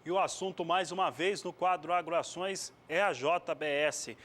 E o assunto, mais uma vez, no quadro Agroações é a JBS.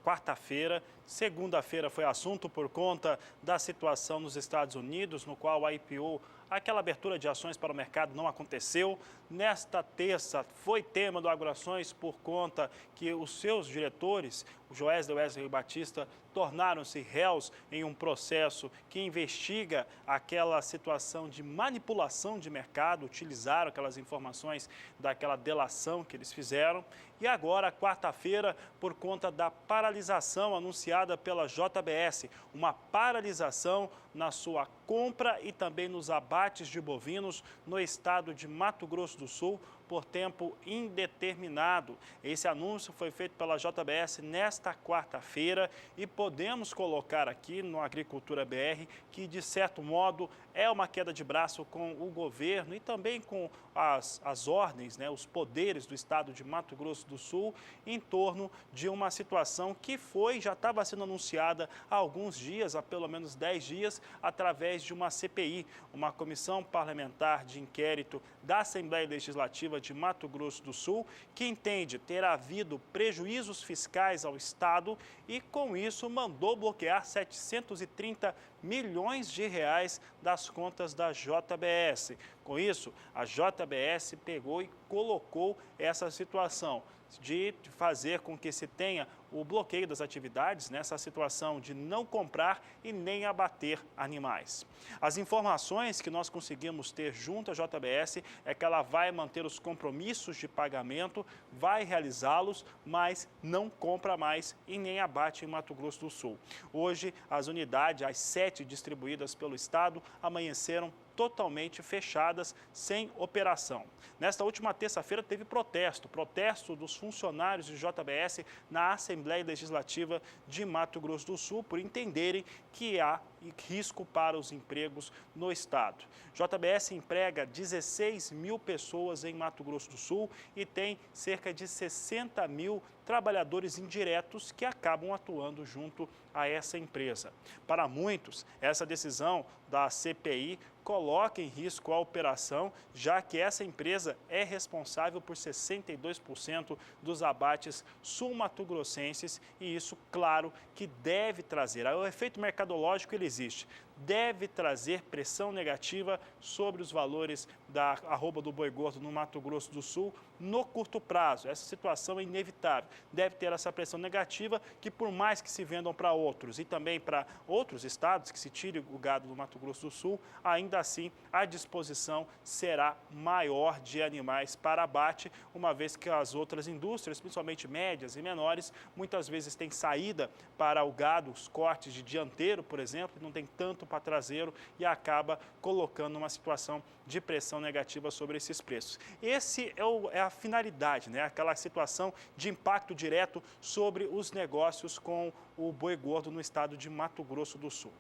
Quarta-feira, segunda-feira foi assunto por conta da situação nos Estados Unidos, no qual a IPO, aquela abertura de ações para o mercado, não aconteceu. Nesta terça foi tema do Agroações por conta que os seus diretores, o Joesley e o Wesley Batista, tornaram-se réus em um processo que investiga aquela situação de manipulação de mercado, utilizaram aquelas informações daquela delação que eles fizeram. E agora, quarta-feira, por conta da paralisação anunciada pela JBS, uma paralisação na sua compra e também nos abates de bovinos no estado de Mato Grosso do Sul por tempo indeterminado. Esse anúncio foi feito pela JBS nesta quarta-feira e podemos colocar aqui no Agricultura BR que, de certo modo, é uma queda de braço com o governo e também com as ordens, né, os poderes do estado de Mato Grosso do Sul em torno de uma situação que já estava sendo anunciada há alguns dias, há pelo menos 10 dias, através de uma CPI, uma comissão parlamentar de inquérito da Assembleia Legislativa de Mato Grosso do Sul, que entende ter havido prejuízos fiscais ao Estado e, com isso, mandou bloquear 730 milhões de reais das contas da JBS. Com isso, a JBS pegou e colocou essa situação de fazer com que se tenha o bloqueio das atividades, nessa situação de não comprar e nem abater animais. As informações que nós conseguimos ter junto à JBS é que ela vai manter os compromissos de pagamento, vai realizá-los, mas não compra mais e nem abate em Mato Grosso do Sul. Hoje, as unidades, as 7 distribuídas pelo estado, amanheceram totalmente fechadas, sem operação. Nesta última terça-feira teve protesto dos funcionários de JBS na Assembleia Legislativa de Mato Grosso do Sul por entenderem que há risco para os empregos no estado. JBS emprega 16 mil pessoas em Mato Grosso do Sul e tem cerca de 60 mil trabalhadores indiretos que acabam atuando junto a essa empresa. Para muitos, essa decisão da CPI coloca em risco a operação, já que essa empresa é responsável por 62% dos abates sul-mato-grossenses e isso, claro, que deve trazer, o efeito mercadológico ele existe, deve trazer pressão negativa sobre os valores da arroba do boi gordo no Mato Grosso do Sul no curto prazo. Essa situação é inevitável. Deve ter essa pressão negativa que, por mais que se vendam para outros e também para outros estados, que se tire o gado do Mato Grosso do Sul, ainda assim a disposição será maior de animais para abate, uma vez que as outras indústrias, principalmente médias e menores, muitas vezes têm saída para o gado, os cortes de dianteiro, por exemplo, não tem tanto para traseiro e acaba colocando uma situação de pressão negativa sobre esses preços. Esse é a finalidade, né? Aquela situação de impacto direto sobre os negócios com o boi gordo no estado de Mato Grosso do Sul.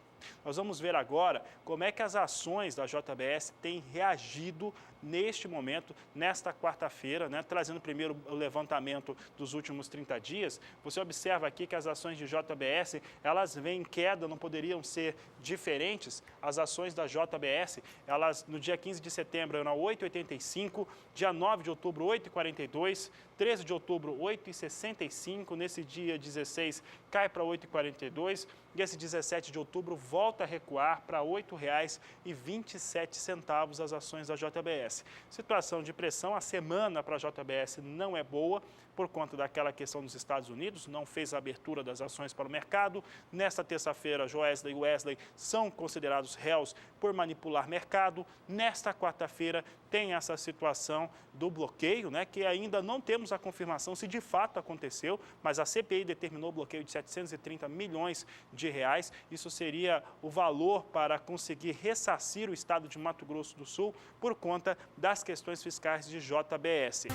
Nós vamos ver agora como é que as ações da JBS têm reagido neste momento, nesta quarta-feira, né? Trazendo primeiro o levantamento dos últimos 30 dias. Você observa aqui que as ações de JBS, elas vêm em queda, não poderiam ser diferentes. As ações da JBS, elas no dia 15 de setembro eram 8,85, dia 9 de outubro 8,42, 13 de outubro 8,65, nesse dia 16 cai para 8,42 e esse 17 de outubro volta a recuar para R$ 8,27 as ações da JBS. Situação de pressão, a semana para a JBS não é boa por conta daquela questão dos Estados Unidos, não fez a abertura das ações para o mercado. Nesta terça-feira, Joesley e Wesley são considerados réus por manipular mercado. Nesta quarta-feira tem essa situação do bloqueio, né, que ainda não temos a confirmação se de fato aconteceu, mas a CPI determinou o bloqueio de 730 milhões de reais. Isso seria o valor para conseguir ressarcir o estado de Mato Grosso do Sul por conta das questões fiscais de JBS.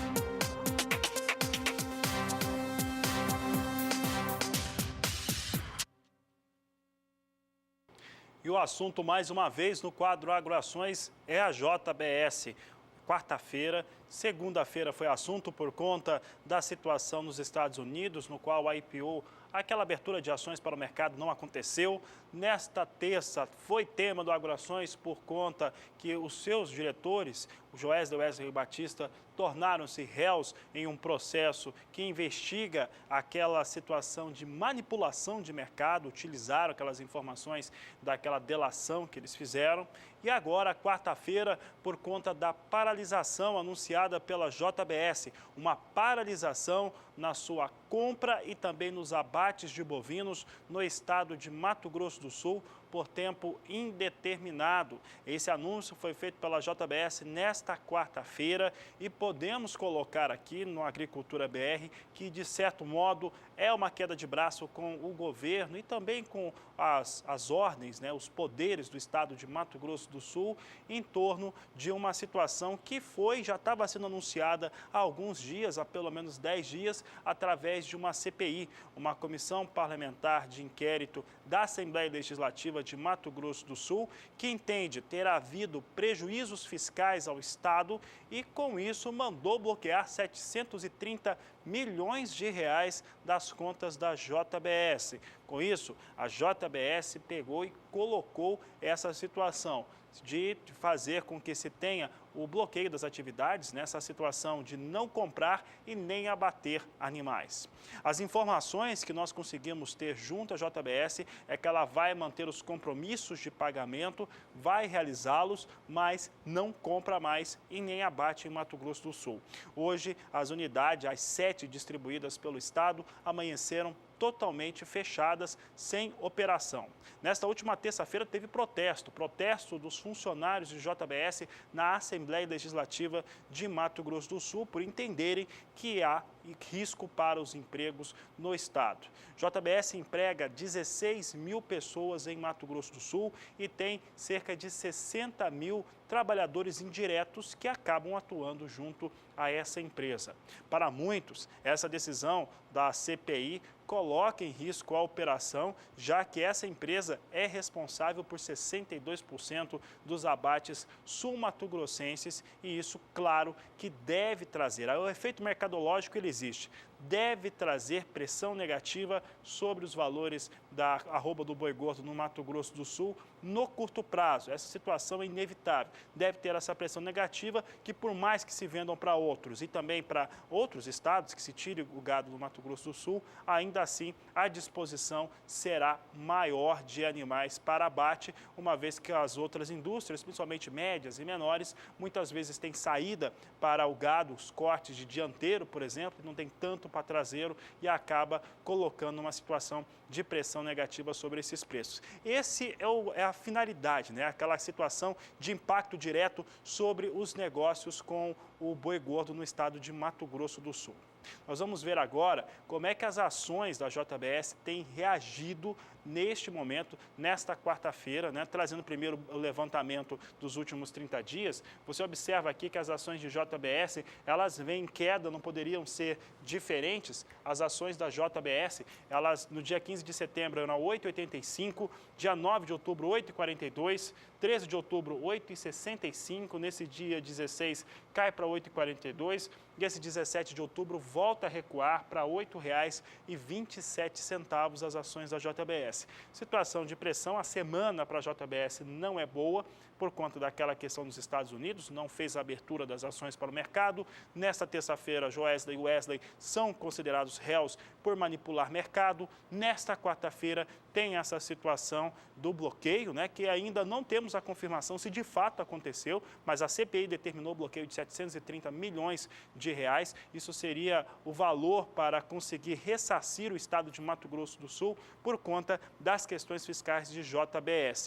E o assunto, mais uma vez, no quadro Agroações é a JBS. Quarta-feira, Segunda-feira foi assunto por conta da situação nos Estados Unidos, no qual a IPO, aquela abertura de ações para o mercado, não aconteceu. Nesta terça foi tema do Agroações por conta que os seus diretores, o Joesley e o Wesley Batista, tornaram-se réus em um processo que investiga aquela situação de manipulação de mercado, utilizaram aquelas informações daquela delação que eles fizeram. E agora, quarta-feira, por conta da paralisação anunciada pela JBS, uma paralisação na sua compra e também nos abates de bovinos no estado de Mato Grosso do Sul por tempo indeterminado. Esse anúncio foi feito pela JBS nesta quarta-feira e podemos colocar aqui no Agricultura BR que, de certo modo, é uma queda de braço com o governo e também com as ordens, né, os poderes do estado de Mato Grosso do Sul em torno de uma situação que já estava sendo anunciada há alguns dias, há pelo menos 10 dias, através de uma CPI, uma comissão parlamentar de inquérito da Assembleia Legislativa de Mato Grosso do Sul, que entende ter havido prejuízos fiscais ao estado e, com isso, mandou bloquear 730 milhões de reais das contas da JBS. Com isso, a JBS pegou e colocou essa situação de fazer com que se tenha o bloqueio das atividades nessa situação de não comprar e nem abater animais. As informações que nós conseguimos ter junto à JBS é que ela vai manter os compromissos de pagamento, vai realizá-los, mas não compra mais e nem abate em Mato Grosso do Sul. Hoje, as unidades, as 7 distribuídas pelo estado, amanheceram totalmente fechadas, sem operação. Nesta última terça-feira teve protesto dos funcionários de JBS na Assembleia Legislativa de Mato Grosso do Sul por entenderem que há risco para os empregos no estado. JBS emprega 16 mil pessoas em Mato Grosso do Sul e tem cerca de 60 mil trabalhadores indiretos que acabam atuando junto a essa empresa. Para muitos, essa decisão da CPI coloca em risco a operação, já que essa empresa é responsável por 62% dos abates sul-mato-grossenses e isso, claro, que deve trazer. O efeito mercadológico ele existe. Deve trazer pressão negativa sobre os valores da arroba do boi gordo no Mato Grosso do Sul no curto prazo. Essa situação é inevitável. Deve ter essa pressão negativa que, por mais que se vendam para outros e também para outros estados, que se tire o gado do Mato Grosso do Sul, ainda assim a disposição será maior de animais para abate, uma vez que as outras indústrias, principalmente médias e menores, muitas vezes têm saída para o gado, os cortes de dianteiro, por exemplo, não tem tanto para traseiro e acaba colocando uma situação de pressão negativa sobre esses preços. Esse é a finalidade, né? Aquela situação de impacto direto sobre os negócios com o boi gordo no estado de Mato Grosso do Sul. Nós vamos ver agora como é que as ações da JBS têm reagido neste momento, nesta quarta-feira, né? Trazendo primeiro o levantamento dos últimos 30 dias. Você observa aqui que as ações de JBS, elas vêm em queda, não poderiam ser diferentes. As ações da JBS, elas no dia 15 de setembro eram 8,85, dia 9 de outubro 8,42, 13 de outubro 8,65, nesse dia 16 cai para 8,42 e esse 17 de outubro volta a recuar para R$ 8,27 as ações da JBS. Situação de pressão, a semana para a JBS não é boa por conta daquela questão dos Estados Unidos, não fez a abertura das ações para o mercado. Nesta terça-feira, Joesley e Wesley são considerados réus por manipular mercado. Nesta quarta-feira, tem essa situação do bloqueio, né, que ainda não temos a confirmação se de fato aconteceu, mas a CPI determinou o bloqueio de 730 milhões de reais. Isso seria o valor para conseguir ressarcir o estado de Mato Grosso do Sul por conta das questões fiscais de JBS.